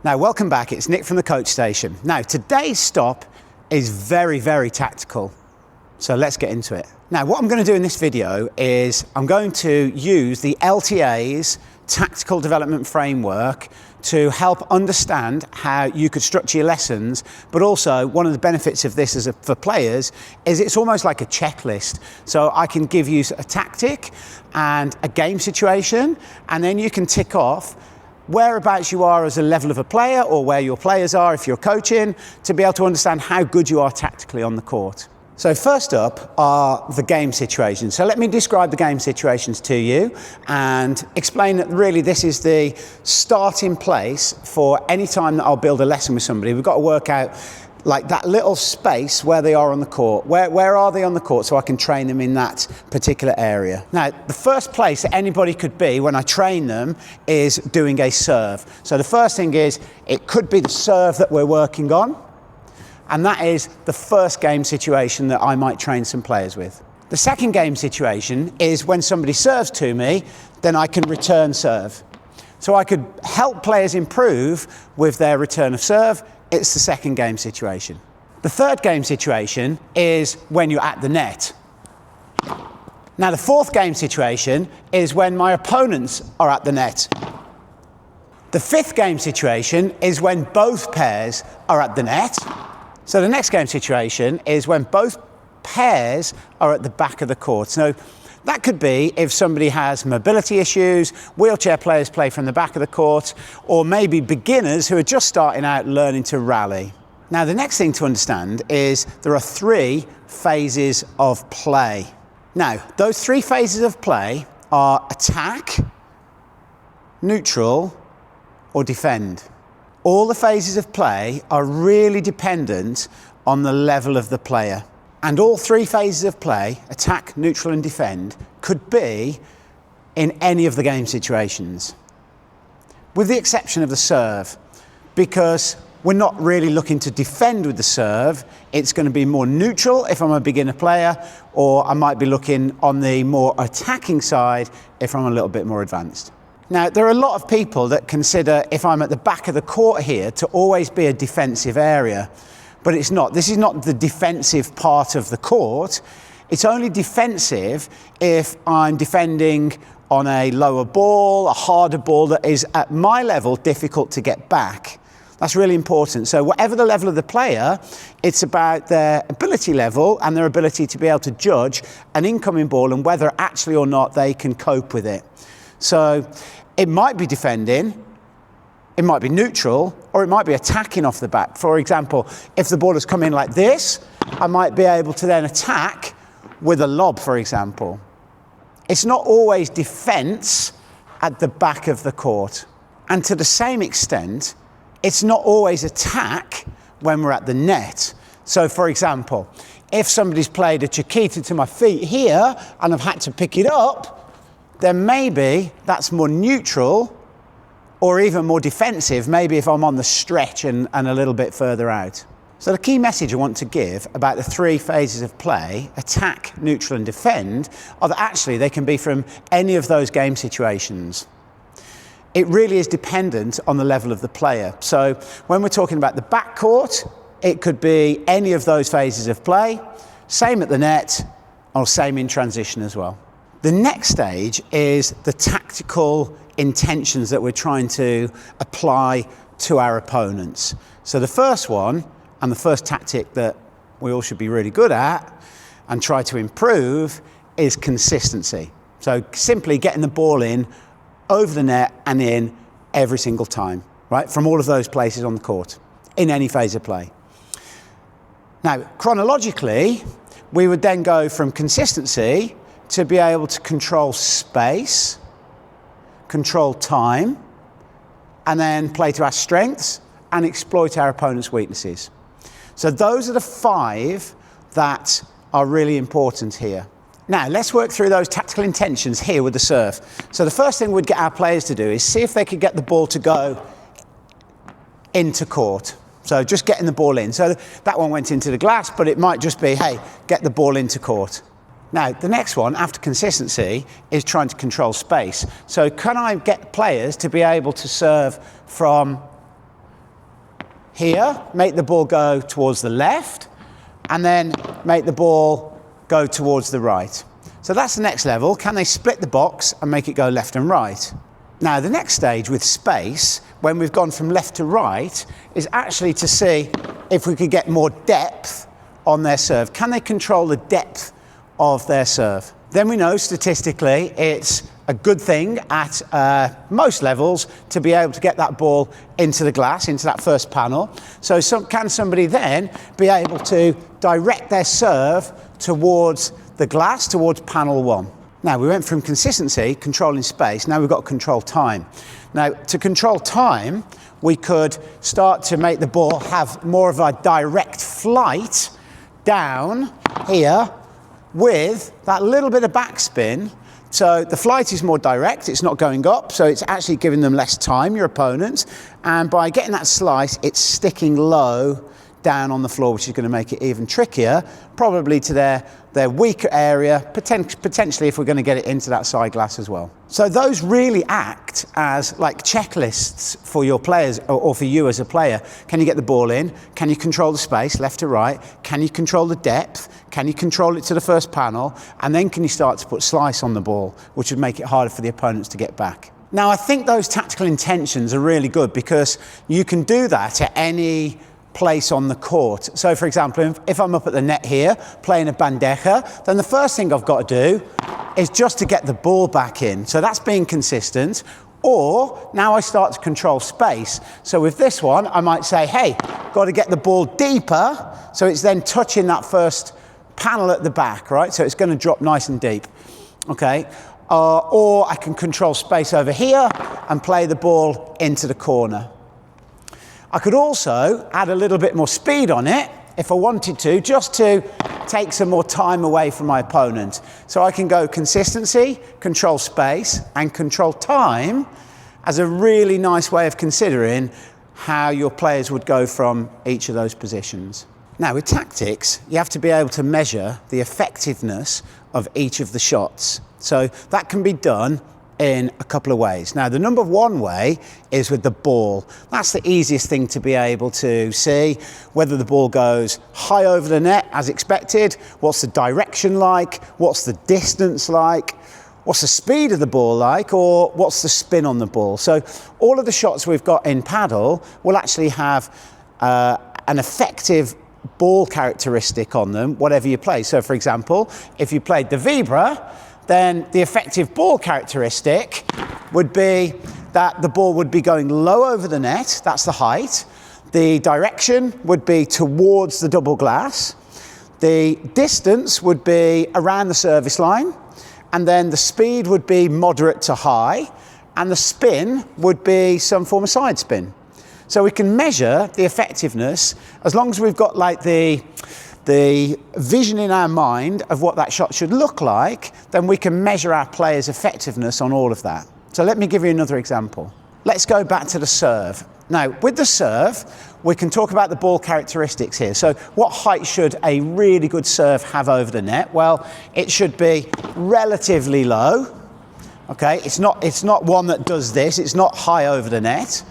Now, welcome back. It's Nick from the Coach Station. Now, today's stop is very, very tactical. So let's get into it. Now, what I'm going to do in this video is I'm going to use the LTA's Tactical Development Framework to help understand how you could structure your lessons, but also one of the benefits of this for players is it's almost like a checklist. So I can give you a tactic and a game situation, and then you can tick off whereabouts you are as a level of a player or where your players are if you're coaching, to be able to understand how good you are tactically on the court. So first up are the game situations. So let me describe the game situations to you and explain that really this is the starting place for any time that I'll build a lesson with somebody. We've got to work out like that little space where they are on the court. Where are they on the court so I can train them in that particular area. Now, the first place that anybody could be when I train them is doing a serve. So the first thing is, it could be the serve that we're working on, and that is the first game situation that I might train some players with. The second game situation is when somebody serves to me, then I can return serve. So I could help players improve with their return of serve. It's the second game situation. The third game situation is when you're at the net. Now, the fourth game situation is when my opponents are at the net. The fifth game situation is when both pairs are at the net. So the next game situation is when both pairs are at the back of the court. So that could be if somebody has mobility issues, wheelchair players play from the back of the court, or maybe beginners who are just starting out learning to rally. Now, the next thing to understand is there are three phases of play. Now, those three phases of play are attack, neutral, or defend. All the phases of play are really dependent on the level of the player. And all three phases of play, attack, neutral, and defend, could be in any of the game situations, with the exception of the serve, because we're not really looking to defend with the serve. It's going to be more neutral if I'm a beginner player, or I might be looking on the more attacking side if I'm a little bit more advanced. Now, there are a lot of people that consider if I'm at the back of the court here to always be a defensive area. But it's not. This is not the defensive part of the court. It's only defensive if I'm defending on a lower ball, a harder ball that is at my level difficult to get back. That's really important. So whatever the level of the player, it's about their ability level and their ability to be able to judge an incoming ball and whether actually or not they can cope with it. So it might be defending, it might be neutral, or it might be attacking off the back. For example, if the ball has come in like this, I might be able to then attack with a lob, for example. It's not always defense at the back of the court. And to the same extent, it's not always attack when we're at the net. So for example, if somebody's played a Chiquita to my feet here and I've had to pick it up, then maybe that's more neutral, or even more defensive, maybe if I'm on the stretch and a little bit further out. So the key message I want to give about the three phases of play, attack, neutral, and defend, are that actually they can be from any of those game situations. It really is dependent on the level of the player. So when we're talking about the backcourt, it could be any of those phases of play, same at the net, or same in transition as well. The next stage is the tactical intentions that we're trying to apply to our opponents. So the first one, and the first tactic that we all should be really good at and try to improve, is consistency. So simply getting the ball in, over the net and in every single time, right? From all of those places on the court, in any phase of play. Now, chronologically, we would then go from consistency to be able to control space, control time, and then play to our strengths and exploit our opponent's weaknesses. So those are the five that are really important here. Now, let's work through those tactical intentions here with the serve. So the first thing we'd get our players to do is see if they could get the ball to go into court. So just getting the ball in. So that one went into the glass, but it might just be, hey, get the ball into court. Now, the next one, after consistency, is trying to control space. So can I get players to be able to serve from here, make the ball go towards the left, and then make the ball go towards the right. So that's the next level. Can they split the box and make it go left and right? Now, the next stage with space, when we've gone from left to right, is actually to see if we could get more depth on their serve. Can they control the depth of their serve? Then we know statistically it's a good thing at most levels to be able to get that ball into the glass, into that first panel. So can somebody then be able to direct their serve towards the glass, towards panel 1? Now, we went from consistency, controlling space, now we've got to control time. Now, to control time, we could start to make the ball have more of a direct flight down here with that little bit of backspin. So the flight is more direct, it's not going up, so it's actually giving them less time, your opponents. And by getting that slice, it's sticking low down on the floor, which is going to make it even trickier, probably to their weaker area, potentially if we're going to get it into that side glass as well. So those really act as like checklists for your players or for you as a player. Can you get the ball in? Can you control the space left to right? Can you control the depth? Can you control it to the first panel? And then can you start to put slice on the ball, which would make it harder for the opponents to get back. Now, I think those tactical intentions are really good because you can do that at any place on the court. So for example, if I'm up at the net here playing a bandeja, then the first thing I've got to do is just to get the ball back in. So that's being consistent. Or now I start to control space. So with this one, I might say, hey, got to get the ball deeper. So it's then touching that first panel at the back, right? So it's going to drop nice and deep. Okay. Or I can control space over here and play the ball into the corner. I could also add a little bit more speed on it if I wanted to, just to take some more time away from my opponent. So I can go consistency, control space, and control time as a really nice way of considering how your players would go from each of those positions. Now, with tactics, you have to be able to measure the effectiveness of each of the shots. So that can be done in a couple of ways. Now, the number one way is with the ball. That's the easiest thing to be able to see, whether the ball goes high over the net as expected, what's the direction like, what's the distance like, what's the speed of the ball like, or what's the spin on the ball. So all of the shots we've got in Padel will actually have an effective ball characteristic on them, whatever you play. So for example, if you played the Vibra, then the effective ball characteristic would be that the ball would be going low over the net, that's the height. The direction would be towards the double glass. The distance would be around the service line. And then the speed would be moderate to high. And the spin would be some form of side spin. So we can measure the effectiveness as long as we've got like the vision in our mind of what that shot should look like, then we can measure our players' effectiveness on all of that. So let me give you another example. Let's go back to the serve. Now, with the serve, we can talk about the ball characteristics here. So what height should a really good serve have over the net? Well, it should be relatively low. Okay, it's not one that does this, it's not high over the net.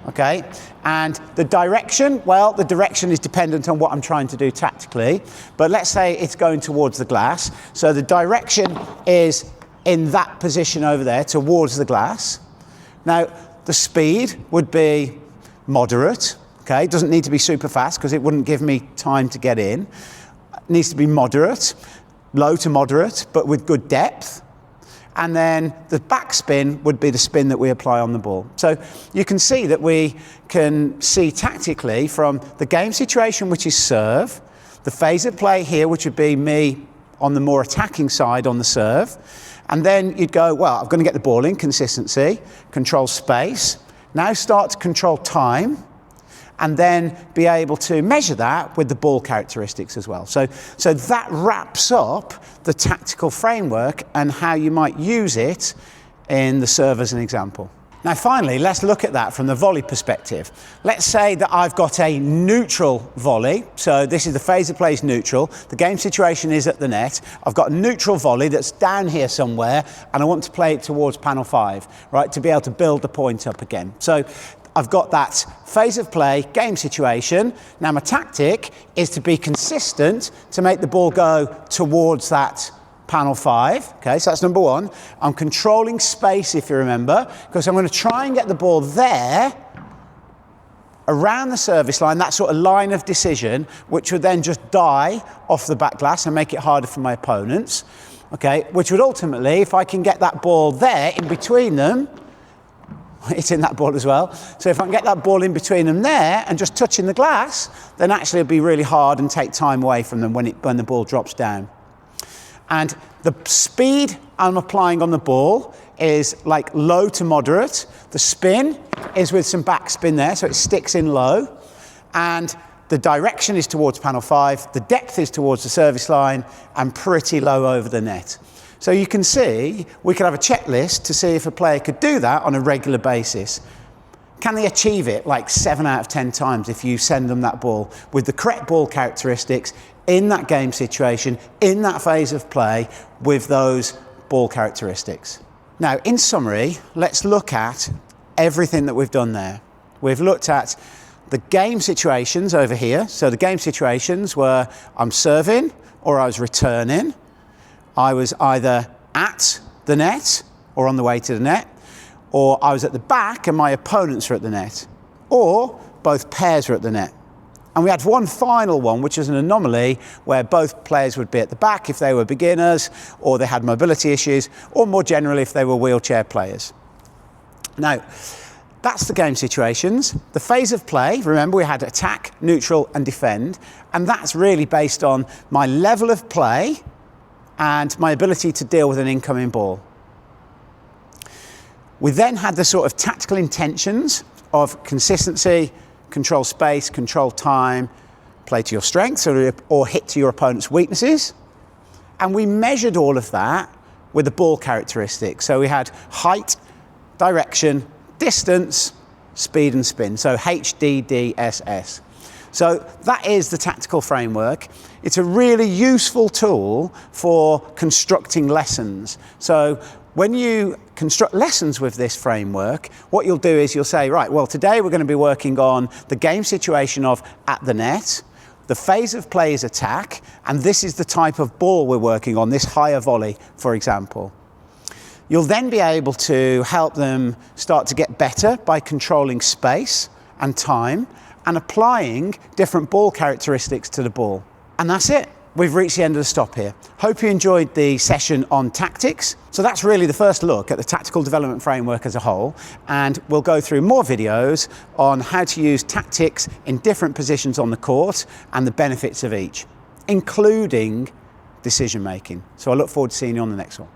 Okay, and the direction, well, the direction is dependent on what I'm trying to do tactically, but let's say it's going towards the glass. So the direction is in that position over there towards the glass. Now, the speed would be moderate. Okay, it doesn't need to be super fast because it wouldn't give me time to get in. It needs to be moderate, low to moderate, but with good depth. And then the backspin would be the spin that we apply on the ball. So you can see that we can see tactically from the game situation, which is serve, the phase of play here, which would be me on the more attacking side on the serve. And then you'd go, well, I'm going to get the ball in, consistency, control space, now start to control time, and then be able to measure that with the ball characteristics as well. So that wraps up the tactical framework and how you might use it in the serve as an example. Now finally, let's look at that from the volley perspective. Let's say that I've got a neutral volley. So this is the phase of play is neutral. The game situation is at the net. I've got a neutral volley that's down here somewhere and I want to play it towards panel 5, right, to be able to build the point up again. So I've got that phase of play, game situation. Now my tactic is to be consistent to make the ball go towards that panel 5. Okay, so that's number 1. I'm controlling space, if you remember, because I'm going to try and get the ball there around the service line, that sort of line of decision, which would then just die off the back glass and make it harder for my opponents. Okay, which would ultimately, if I can get that ball there in between them, it's in that ball as well. So if I can get that ball in between them there and just touching the glass, then actually it'll be really hard and take time away from them when the ball drops down. And the speed I'm applying on the ball is like low to moderate. The spin is with some backspin there, so it sticks in low. And the direction is towards panel 5, the depth is towards the service line, and pretty low over the net. So you can see, we could have a checklist to see if a player could do that on a regular basis. Can they achieve it like 7 out of 10 times if you send them that ball with the correct ball characteristics in that game situation, in that phase of play, with those ball characteristics? Now, in summary, let's look at everything that we've done there. We've looked at the game situations over here. So the game situations were I'm serving or I was returning. I was either at the net or on the way to the net, or I was at the back and my opponents were at the net, or both pairs were at the net. And we had one final one, which is an anomaly, where both players would be at the back if they were beginners, or they had mobility issues, or more generally if they were wheelchair players. Now, that's the game situations. The phase of play, remember we had attack, neutral and defend, and that's really based on my level of play and my ability to deal with an incoming ball. We then had the sort of tactical intentions of consistency, control space, control time, play to your strengths or hit to your opponent's weaknesses. And we measured all of that with the ball characteristics. So we had height, direction, distance, speed and spin. So HDDSS. So that is the tactical framework. It's a really useful tool for constructing lessons. So when you construct lessons with this framework, what you'll do is you'll say, right, well, today we're going to be working on the game situation of at the net, the phase of play is attack, and this is the type of ball we're working on, this higher volley, for example. You'll then be able to help them start to get better by controlling space and time and applying different ball characteristics to the ball. And that's it. We've reached the end of the stop here. Hope you enjoyed the session on tactics. So that's really the first look at the tactical development framework as a whole. And we'll go through more videos on how to use tactics in different positions on the court and the benefits of each, including decision making. So I look forward to seeing you on the next one.